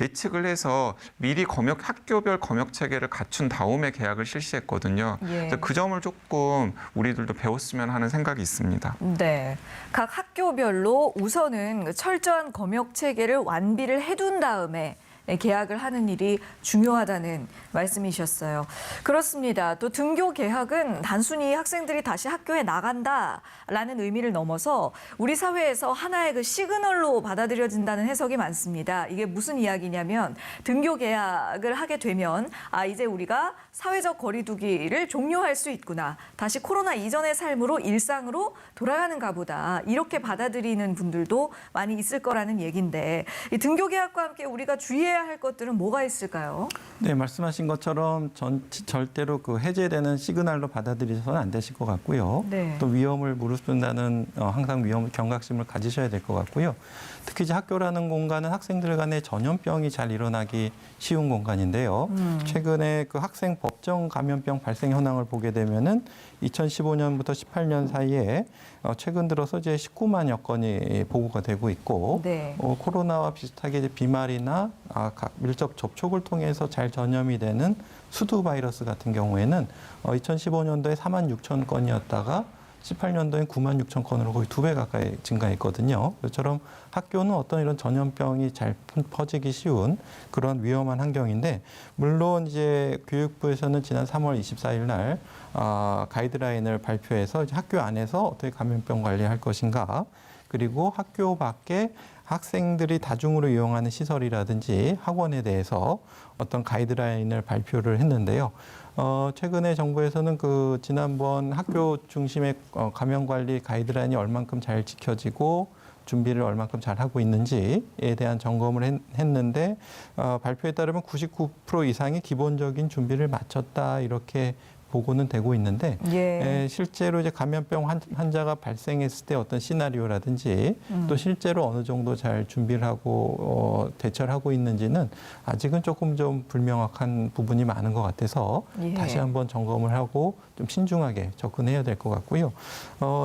예측을 해서 미리 학교별 검역 체계를 갖춘 다음에 개학을 실시했거든요. 예. 그래서 그 점을 조금 우리들도 배웠으면 하는 생각이 있습니다. 네. 각 학교별로 우선은 철저한 검역 체계를 완비를 해둔 다음에 개학을 하는 일이 중요하다는 말씀이셨어요. 그렇습니다. 또 등교 개학은 단순히 학생들이 다시 학교에 나간다라는 의미를 넘어서 우리 사회에서 하나의 그 시그널로 받아들여진다는 해석이 많습니다. 이게 무슨 이야기냐면 등교 개학을 하게 되면 이제 우리가 사회적 거리두기를 종료할 수 있구나. 다시 코로나 이전의 삶으로 일상으로 돌아가는가 보다. 이렇게 받아들이는 분들도 많이 있을 거라는 얘기인데 이 등교 개학과 함께 우리가 주의해야 할 것들은 뭐가 있을까요? 네, 말씀하신 것처럼 절대로 그 해제되는 시그널로 받아들이셔서는 안 되실 것 같고요. 네. 또 위험을 무릅쓴다는 항상 경각심을 가지셔야 될 것 같고요. 특히 이제 학교라는 공간은 학생들 간의 전염병이 잘 일어나기 쉬운 공간인데요. 최근에 그 학생 법정 감염병 발생 현황을 보게 되면은 2015년부터 18년 사이에 최근 들어서 이제 19만여 건이 보고가 되고 있고 네. 코로나와 비슷하게 이제 비말이나 각 밀접 접촉을 통해서 잘 전염이 되는 수두 바이러스 같은 경우에는 2015년도에 4만 6천 건이었다가 18년도엔 9만 6천 건으로 거의 2배 가까이 증가했거든요. 그처럼 학교는 어떤 이런 전염병이 잘 퍼지기 쉬운 그런 위험한 환경인데 물론 이제 교육부에서는 지난 3월 24일 날 가이드라인을 발표해서 이제 학교 안에서 어떻게 감염병 관리할 것인가 그리고 학교 밖에 학생들이 다중으로 이용하는 시설이라든지 학원에 대해서 어떤 가이드라인을 발표를 했는데요. 최근에 정부에서는 그 지난번 학교 중심의 감염 관리 가이드라인이 얼만큼 잘 지켜지고 준비를 얼만큼 잘 하고 있는지에 대한 점검을 했는데 발표에 따르면 99% 이상이 기본적인 준비를 마쳤다 이렇게 보고는 되고 있는데 예. 실제로 이제 감염병 환자가 발생했을 때 어떤 시나리오라든지 또 실제로 어느 정도 잘 준비를 하고 대처를 하고 있는지는 아직은 조금 좀 불명확한 부분이 많은 것 같아서 예. 다시 한번 점검을 하고 좀 신중하게 접근해야 될 것 같고요.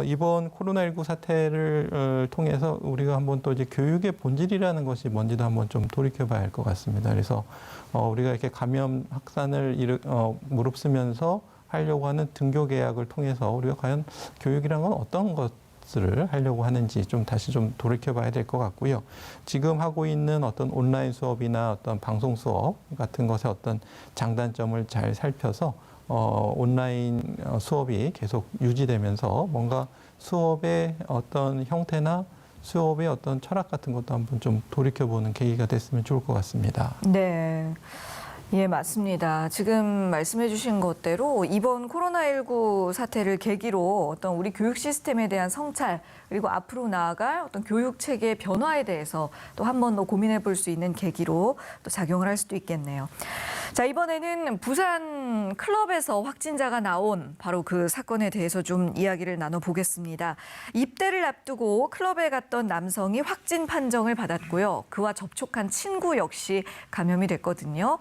이번 코로나19 사태를 통해서 우리가 한번 또 이제 교육의 본질이라는 것이 뭔지도 한번 좀 돌이켜봐야 할 것 같습니다. 그래서 우리가 이렇게 감염 확산을 무릅쓰면서 하려고 하는 등교 계약을 통해서 우리가 과연 교육이란 건 어떤 것을 하려고 하는지 좀 다시 좀 돌이켜봐야 될 것 같고요. 지금 하고 있는 어떤 온라인 수업이나 어떤 방송 수업 같은 것의 어떤 장단점을 잘 살펴서 온라인 수업이 계속 유지되면서 뭔가 수업의 어떤 형태나 수업의 어떤 철학 같은 것도 한번 좀 돌이켜보는 계기가 됐으면 좋을 것 같습니다. 네. 예, 맞습니다. 지금 말씀해 주신 것대로 이번 코로나19 사태를 계기로 어떤 우리 교육 시스템에 대한 성찰 그리고 앞으로 나아갈 어떤 교육 체계의 변화에 대해서 또 한 번 더 고민해 볼 수 있는 계기로 또 작용을 할 수도 있겠네요. 자, 이번에는 부산 클럽에서 확진자가 나온 바로 그 사건에 대해서 좀 이야기를 나눠보겠습니다. 입대를 앞두고 클럽에 갔던 남성이 확진 판정을 받았고요. 그와 접촉한 친구 역시 감염이 됐거든요.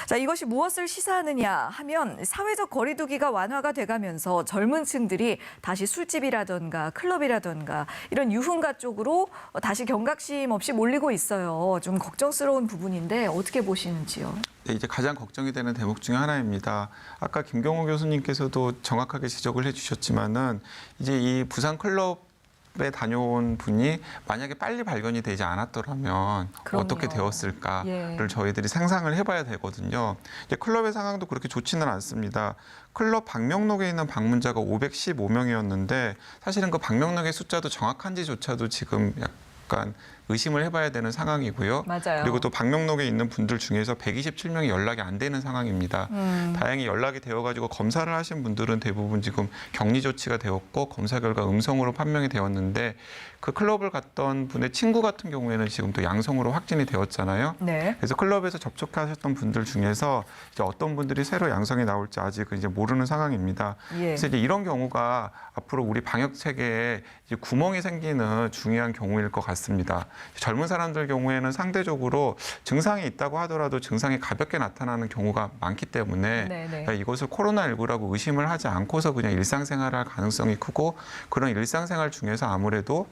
자, 이것이 무엇을 시사하느냐 하면 사회적 거리 두기가 완화가 돼가면서 젊은 층들이 다시 술집이라던가 클럽이라던가 이런 유흥가 쪽으로 다시 경각심 없이 몰리고 있어요. 좀 걱정스러운 부분인데 어떻게 보시는지요? 네, 이제 가장 걱정이 되는 대목 중에 하나입니다. 아까 김경호 교수님께서도 정확하게 지적을 해주셨지만은 이제 이 부산 클럽에 다녀온 분이 만약에 빨리 발견이 되지 않았더라면 그럼요. 어떻게 되었을까를 예. 저희들이 상상을 해봐야 되거든요. 이제 클럽의 상황도 그렇게 좋지는 않습니다. 클럽 방명록에 있는 방문자가 515명이었는데 사실은 그 방명록의 숫자도 정확한지조차도 지금 약간 의심을 해봐야 되는 상황이고요. 맞아요. 그리고 또 방명록에 있는 분들 중에서 127명이 연락이 안 되는 상황입니다. 다행히 연락이 되어가지고 검사를 하신 분들은 대부분 지금 격리 조치가 되었고 검사 결과 음성으로 판명이 되었는데 그 클럽을 갔던 분의 친구 같은 경우에는 지금 또 양성으로 확진이 되었잖아요. 네. 그래서 클럽에서 접촉하셨던 분들 중에서 이제 어떤 분들이 새로 양성이 나올지 아직은 이제 모르는 상황입니다. 예. 그래서 이제 이런 경우가 앞으로 우리 방역 체계에 이제 구멍이 생기는 중요한 경우일 것 같습니다. 젊은 사람들 경우에는 상대적으로 증상이 있다고 하더라도 증상이 가볍게 나타나는 경우가 많기 때문에 네네. 이것을 코로나19라고 의심을 하지 않고서 그냥 일상생활을 할 가능성이 크고 그런 일상생활 중에서 아무래도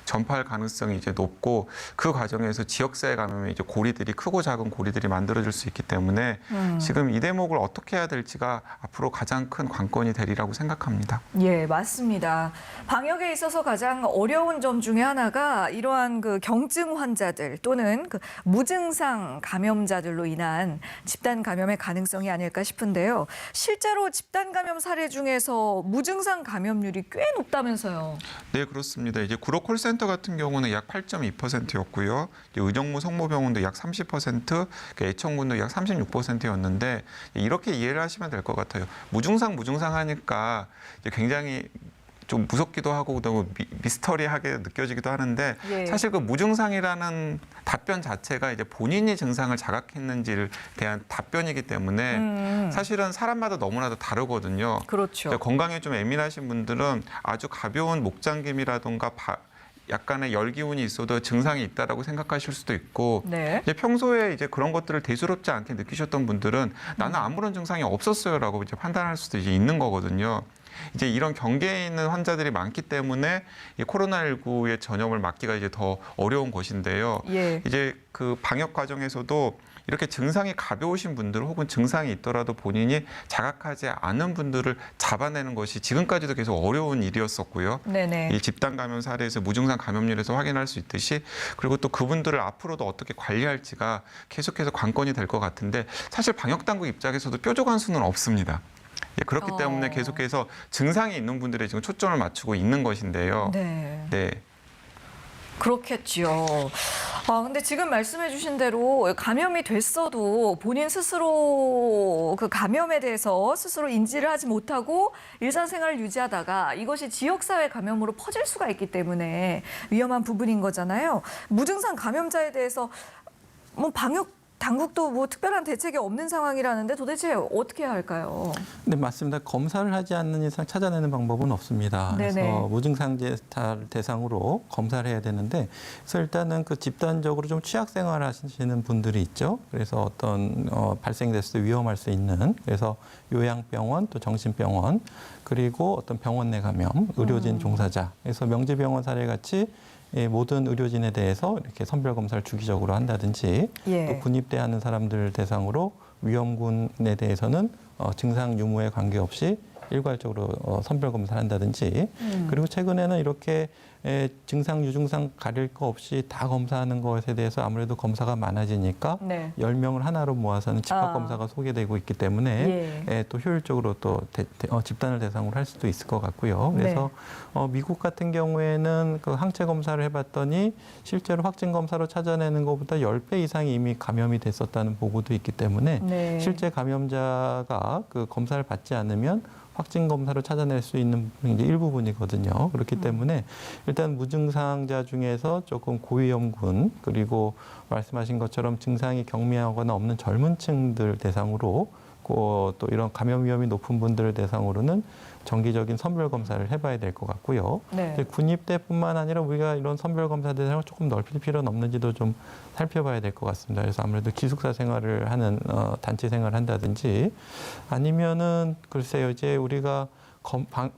전파할 가능성이 이제 높고 그 과정에서 지역사회 감염의 이제 고리들이 크고 작은 고리들이 만들어질 수 있기 때문에 지금 이 대목을 어떻게 해야 될지가 앞으로 가장 큰 관건이 되리라고 생각합니다. 예, 맞습니다. 방역에 있어서 가장 어려운 점 중에 하나가 이러한 그 경증 환자들 또는 그 무증상 감염자들로 인한 집단 감염의 가능성이 아닐까 싶은데요. 실제로 집단 감염 사례 중에서 무증상 감염률이 꽤 높다면서요. 네, 그렇습니다. 이제 구로 콜센터 같은 경우는 약 8.2%였고요. 의정부 성모병원도 약 30%, 애청군도 약 36%였는데 이렇게 이해를 하시면 될 것 같아요. 무증상 하니까 굉장히 좀 무섭기도 하고 너무 미스터리하게 느껴지기도 하는데 예. 사실 그 무증상이라는 답변 자체가 이제 본인이 증상을 자각했는지를 대한 답변이기 때문에 사실은 사람마다 너무나도 다르거든요. 그렇죠. 건강에 좀 예민하신 분들은 아주 가벼운 목잠김이라든가 약간의 열기운이 있어도 증상이 있다라고 생각하실 수도 있고 네. 이제 평소에 이제 그런 것들을 대수롭지 않게 느끼셨던 분들은 나는 아무런 증상이 없었어요라고 이제 판단할 수도 이제 있는 거거든요. 이제 이런 경계에 있는 환자들이 많기 때문에 이 코로나19의 전염을 막기가 이제 더 어려운 것인데요. 예. 이제 그 방역 과정에서도 이렇게 증상이 가벼우신 분들 혹은 증상이 있더라도 본인이 자각하지 않은 분들을 잡아내는 것이 지금까지도 계속 어려운 일이었었고요. 네네. 이 집단 감염 사례에서 무증상 감염률에서 확인할 수 있듯이 그리고 또 그분들을 앞으로도 어떻게 관리할지가 계속해서 관건이 될 것 같은데 사실 방역 당국 입장에서도 뾰족한 수는 없습니다. 그렇기 때문에 계속해서 증상이 있는 분들에 지금 초점을 맞추고 있는 것인데요. 네. 네. 그렇겠지요. 근데 지금 말씀해 주신 대로 감염이 됐어도 본인 스스로 그 감염에 대해서 스스로 인지를 하지 못하고 일상생활을 유지하다가 이것이 지역사회 감염으로 퍼질 수가 있기 때문에 위험한 부분인 거잖아요. 무증상 감염자에 대해서 뭐 방역 당국도 뭐 특별한 대책이 없는 상황이라는데 도대체 어떻게 해야 할까요? 네, 맞습니다. 검사를 하지 않는 이상 찾아내는 방법은 없습니다. 네네. 그래서 무증상자 대상으로 검사를 해야 되는데, 그래서 일단은 그 집단적으로 좀 취약 생활 하시는 분들이 있죠. 그래서 어떤 발생됐을 때 위험할 수 있는, 그래서 요양병원 또 정신병원, 그리고 어떤 병원 내 감염, 의료진 종사자, 그래서 명지병원 사례 같이 모든 의료진에 대해서 이렇게 선별 검사를 주기적으로 한다든지, 예. 또 군입대하는 사람들 대상으로 위험군에 대해서는 증상 유무에 관계없이 일괄적으로 선별 검사를 한다든지, 그리고 최근에는 이렇게 증상 유증상 가릴 거 없이 다 검사하는 것에 대해서 아무래도 검사가 많아지니까 네. 10명을 하나로 모아서는 집합 검사가 소개되고 있기 때문에 예. 또 효율적으로 또 집단을 대상으로 할 수도 있을 것 같고요. 그래서 미국 같은 경우에는 그 항체 검사를 해봤더니 실제로 확진 검사로 찾아내는 것보다 10배 이상이 이미 감염이 됐었다는 보고도 있기 때문에 네. 실제 감염자가 그 검사를 받지 않으면 확진 검사로 찾아낼 수 있는 분이 이제 일부분이거든요. 그렇기 때문에 일단 무증상자 중에서 조금 고위험군, 그리고 말씀하신 것처럼 증상이 경미하거나 없는 젊은 층들 대상으로, 또 이런 감염 위험이 높은 분들을 대상으로는 정기적인 선별 검사를 해봐야 될 것 같고요. 네. 이제 군입대뿐만 아니라 우리가 이런 선별 검사 대상을 조금 넓힐 필요는 없는지도 좀 살펴봐야 될 것 같습니다. 그래서 아무래도 기숙사 생활을 하는 단체 생활을 한다든지, 아니면은 글쎄요, 이제 우리가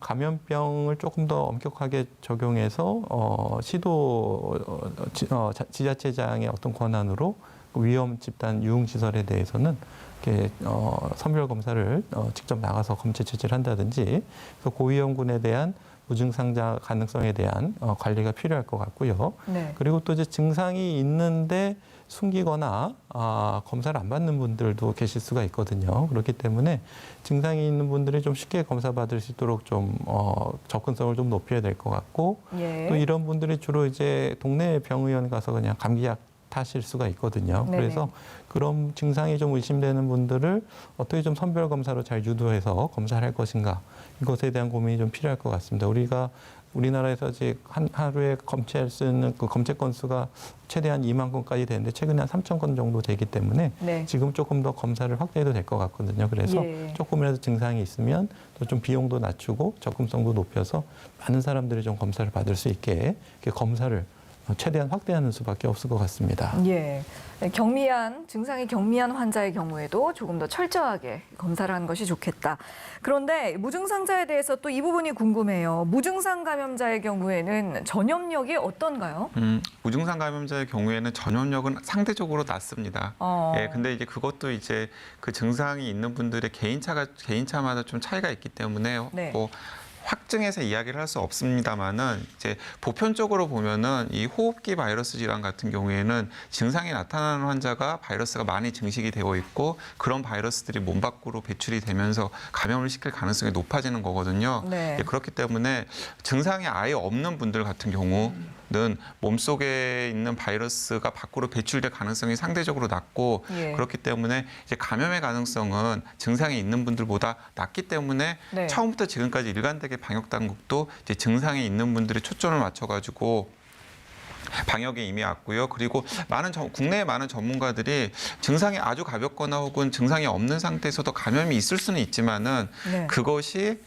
감염병을 조금 더 엄격하게 적용해서 지자체장의 어떤 권한으로 위험 집단 유흥 시설에 대해서는 이렇게 선별 검사를 직접 나가서 검체 채취를 한다든지, 그래서 고위험군에 대한 무증상자 가능성에 대한 관리가 필요할 것 같고요. 네. 그리고 또 이제 증상이 있는데 숨기거나 검사를 안 받는 분들도 계실 수가 있거든요. 그렇기 때문에 증상이 있는 분들이 좀 쉽게 검사받을 수 있도록 좀 접근성을 좀 높여야 될 것 같고, 예. 또 이런 분들이 주로 이제 동네 병의원 가서 그냥 감기약 타실 수가 있거든요. 네네. 그래서 그런 증상이 좀 의심되는 분들을 어떻게 좀 선별 검사로 잘 유도해서 검사를 할 것인가, 이것에 대한 고민이 좀 필요할 것 같습니다. 우리나라에서 이제 하루에 검체할 수 있는 그 검체 건수가 최대한 2만 건까지 되는데 최근에 한 3천 건 정도 되기 때문에 네. 지금 조금 더 검사를 확대해도 될 것 같거든요. 그래서 예. 조금이라도 증상이 있으면 또 좀 비용도 낮추고 접근성도 높여서 많은 사람들이 좀 검사를 받을 수 있게 이렇게 검사를 최대한 확대하는 수밖에 없을 것 같습니다. 예. 증상이 경미한 환자의 경우에도 조금 더 철저하게 검사를 하는 것이 좋겠다. 그런데 무증상자에 대해서 또 이 부분이 궁금해요. 무증상 감염자의 경우에는 전염력이 어떤가요? 무증상 감염자의 경우에는 전염력은 상대적으로 낮습니다. 예, 근데 이제 그것도 이제 그 증상이 있는 분들의 개인차마다 좀 차이가 있기 때문에 네. 뭐 확증해서 이야기를 할 수 없습니다만은 이제 보편적으로 보면은 이 호흡기 바이러스 질환 같은 경우에는 증상이 나타나는 환자가 바이러스가 많이 증식이 되어 있고 그런 바이러스들이 몸 밖으로 배출이 되면서 감염을 시킬 가능성이 높아지는 거거든요. 네. 그렇기 때문에 증상이 아예 없는 분들 같은 경우는 몸속에 있는 바이러스가 밖으로 배출될 가능성이 상대적으로 낮고 예. 그렇기 때문에 이제 감염의 가능성은 증상이 있는 분들보다 낮기 때문에 네. 처음부터 지금까지 일관되게 방역 당국도 이제 증상이 있는 분들이 초점을 맞춰가지고 방역에 임해왔고요. 그리고 국내의 많은 전문가들이 증상이 아주 가볍거나 혹은 증상이 없는 상태에서도 감염이 있을 수는 있지만은 네. 그것이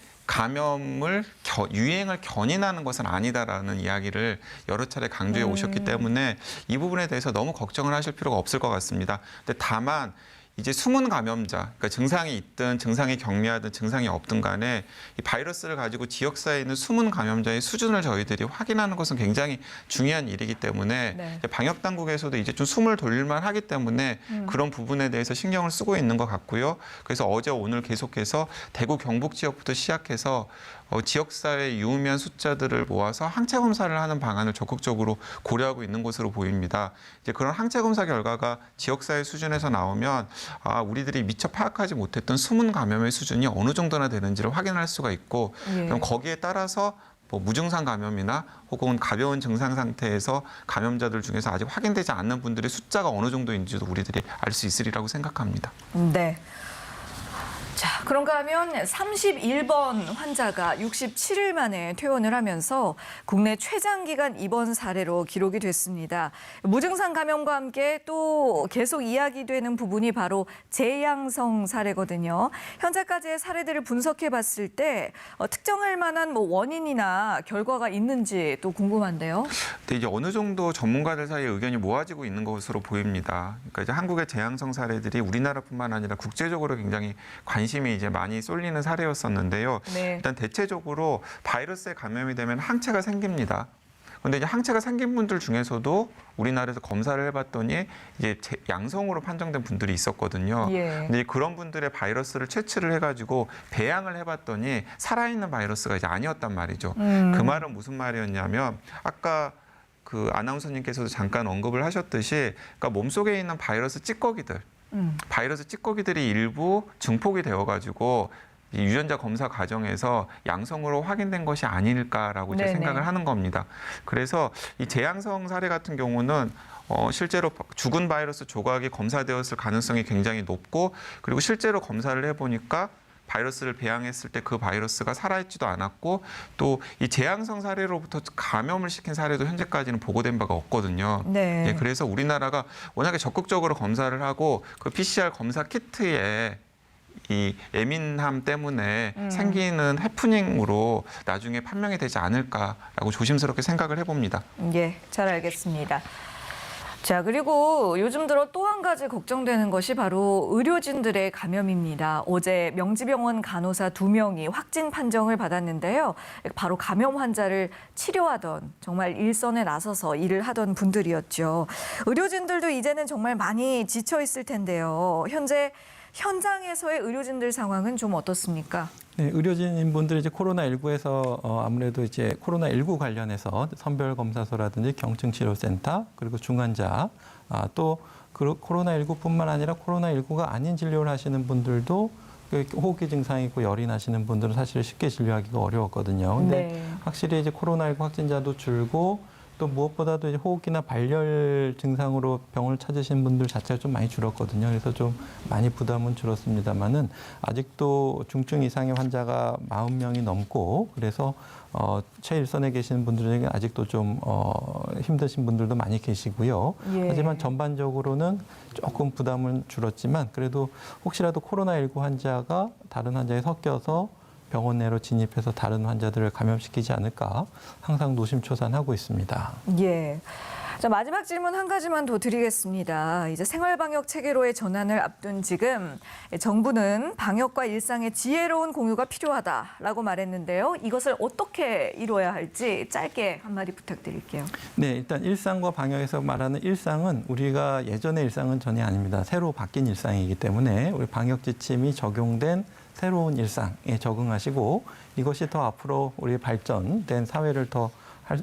유행을 견인하는 것은 아니다라는 이야기를 여러 차례 강조해 오셨기 때문에 이 부분에 대해서 너무 걱정을 하실 필요가 없을 것 같습니다. 근데 다만 이제 숨은 감염자, 그러니까 증상이 있든 증상이 경미하든 증상이 없든 간에 이 바이러스를 가지고 지역사회에 있는 숨은 감염자의 수준을 저희들이 확인하는 것은 굉장히 중요한 일이기 때문에 네. 방역 당국에서도 이제 좀 숨을 돌릴만 하기 때문에 그런 부분에 대해서 신경을 쓰고 있는 것 같고요. 그래서 어제 오늘 계속해서 대구 경북 지역부터 시작해서 지역사회 유의미한 숫자들을 모아서 항체 검사를 하는 방안을 적극적으로 고려하고 있는 것으로 보입니다. 이제 그런 항체 검사 결과가 지역사회 수준에서 나오면 우리들이 미처 파악하지 못했던 숨은 감염의 수준이 어느 정도나 되는지를 확인할 수가 있고 예. 그럼 거기에 따라서 뭐 무증상 감염이나 혹은 가벼운 증상 상태에서 감염자들 중에서 아직 확인되지 않는 분들의 숫자가 어느 정도인지도 우리들이 알 수 있으리라고 생각합니다. 네. 자, 그런가 하면 31번 환자가 67일 만에 퇴원을 하면서 국내 최장기간 입원 사례로 기록이 됐습니다. 무증상 감염과 함께 또 계속 이야기되는 부분이 바로 재양성 사례거든요. 현재까지의 사례들을 분석해 봤을 때 특정할 만한 원인이나 결과가 있는지 또 궁금한데요. 근데 이제 어느 정도 전문가들 사이에 의견이 모아지고 있는 것으로 보입니다. 그러니까 이제 한국의 재양성 사례들이 우리나라뿐만 아니라 국제적으로 굉장히 관심이 이제 많이 쏠리는 사례였었는데요. 네. 일단 대체적으로 바이러스에 감염이 되면 항체가 생깁니다. 그런데 이제 항체가 생긴 분들 중에서도 우리나라에서 검사를 해봤더니 이제 양성으로 판정된 분들이 있었거든요. 예. 근데 그런 분들의 바이러스를 채취를 해가지고 배양을 해봤더니 살아있는 바이러스가 이제 아니었단 말이죠. 그 말은 무슨 말이었냐면 아까 그 아나운서님께서도 잠깐 언급을 하셨듯이 그러니까 몸속에 있는 바이러스 찌꺼기들, 바이러스 찌꺼기들이 일부 증폭이 되어가지고 이 유전자 검사 과정에서 양성으로 확인된 것이 아닐까라고 이제 네네. 생각을 하는 겁니다. 그래서 이 재양성 사례 같은 경우는 실제로 죽은 바이러스 조각이 검사되었을 가능성이 굉장히 높고 그리고 실제로 검사를 해보니까 바이러스를 배양했을 때 그 바이러스가 살아있지도 않았고 또 이 재양성 사례로부터 감염을 시킨 사례도 현재까지는 보고된 바가 없거든요. 네. 예, 그래서 우리나라가 워낙에 적극적으로 검사를 하고 그 PCR 검사 키트에 이 예민함 때문에 생기는 해프닝으로 나중에 판명이 되지 않을까라고 조심스럽게 생각을 해봅니다. 예, 잘 알겠습니다. 자, 그리고 요즘 들어 또 한 가지 걱정되는 것이 바로 의료진들의 감염입니다. 어제 명지병원 간호사 2명이 확진 판정을 받았는데요. 바로 감염 환자를 치료하던 정말 일선에 나서서 일을 하던 분들이었죠. 의료진들도 이제는 정말 많이 지쳐 있을 텐데요. 현재 현장에서의 의료진들 상황은 좀 어떻습니까? 네, 의료진분들이 이제 코로나19에서 아무래도 이제 코로나19 관련해서 선별검사소라든지 경증치료센터 그리고 중환자 또 코로나19뿐만 아니라 코로나19가 아닌 진료를 하시는 분들도 호흡기 증상이 있고 열이 나시는 분들은 사실 쉽게 진료하기가 어려웠거든요. 근데 네. 확실히 이제 코로나19 확진자도 줄고 또 무엇보다도 이제 호흡기나 발열 증상으로 병원을 찾으신 분들 자체가 좀 많이 줄었거든요. 그래서 좀 많이 부담은 줄었습니다만은 아직도 중증 이상의 환자가 40명이 넘고 그래서 최일선에 계시는 분들 중에 아직도 좀 힘드신 분들도 많이 계시고요. 예. 하지만 전반적으로는 조금 부담은 줄었지만 그래도 혹시라도 코로나19 환자가 다른 환자에 섞여서 병원 내로 진입해서 다른 환자들을 감염시키지 않을까 항상 노심초사하고 있습니다. 예. 자, 마지막 질문 한 가지만 더 드리겠습니다. 이제 생활방역 체계로의 전환을 앞둔 지금 정부는 방역과 일상의 지혜로운 공유가 필요하다라고 말했는데요. 이것을 어떻게 이루어야 할지 짧게 한마디 부탁드릴게요. 네, 일단 일상과 방역에서 말하는 일상은 우리가 예전의 일상은 전혀 아닙니다. 새로 바뀐 일상이기 때문에 우리 방역 지침이 적용된 새로운 일상에 적응하시고 이것이 더 앞으로 우리 발전된 사회를 더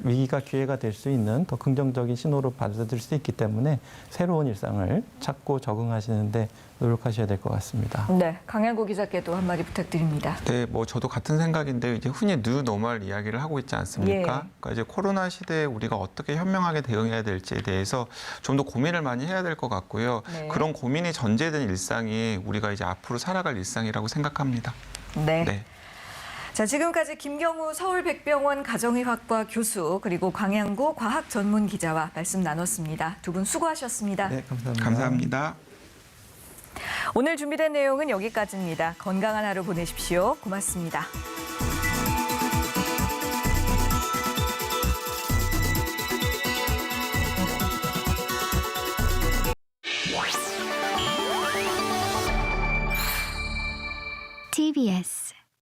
위기가 기회가 될 수 있는 더 긍정적인 신호로 받아들일 수 있기 때문에 새로운 일상을 찾고 적응하시는데 노력하셔야 될 것 같습니다. 네, 강양구 기자께도 한마디 부탁드립니다. 네, 뭐 저도 같은 생각인데 이제 흔히 뉴노멀 이야기를 하고 있지 않습니까? 예. 그러니까 이제 코로나 시대에 우리가 어떻게 현명하게 대응해야 될지에 대해서 좀 더 고민을 많이 해야 될 것 같고요. 네. 그런 고민이 전제된 일상이 우리가 이제 앞으로 살아갈 일상이라고 생각합니다. 네. 네. 자, 지금까지 김경우 서울백병원 가정의학과 교수 그리고 강양구 과학전문기자와 말씀 나눴습니다. 두 분 수고하셨습니다. 네, 감사합니다. 감사합니다. 오늘 준비된 내용은 여기까지입니다. 건강한 하루 보내십시오. 고맙습니다.